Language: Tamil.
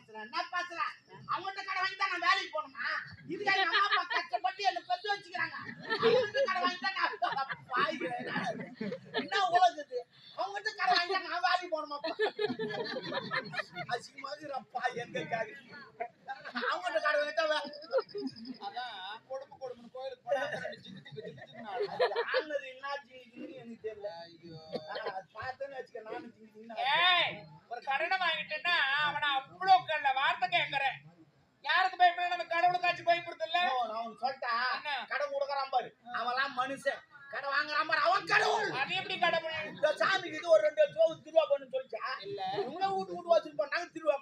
என்ன பேசுறேன்? அவங்ககிட்ட கடை வாங்கி தான் நான் வேலைக்கு போகணுமா? இதுக்கு எங்க அம்மா அப்பா கஷ்டப்பட்டு என்ன பெத்து வச்சுக்கிறாங்க. அவங்ககிட்ட கடை வாங்கி தான் நான் என்ன உலகுது? அவங்ககிட்ட கடை வாங்கி தான் நான் வேலைக்கு போகணுமா? அசிங்கமாதிரப்பா எங்க காரி அவங்ககிட்ட கடை வாங்கிட்டா அதான் கொடுமை கொடுமைன்னு கோயிலுக்கு போனா ஆனது என்னாச்சு எனக்கு தெரியல. ஐயோ பார்த்தேன்னு வச்சுக்க நானும் ஒரு கடனை வாங்கிட்டேன்னா அவனை அவ்வளோ வார்த்தை கேட்கறேன். யாருக்கு பயப்பட நம்ம கடவுளுக்காச்சும் பயப்படுத்தல. நான் சொல்லிட்டேன் கடை கொடுக்குறான் பாரு அவன்லாம் மனுஷன். கடை வாங்குறான் பாரு அவன் கடவுள். அது எப்படி கடவுள்? இந்த சாமிக்கு இது ஒரு 2 லட்சம் திருவா பண்ணு சொல்லிச்சா இல்ல இவங்க வீட்டு வச்சுட்டு போனாங்க திருவா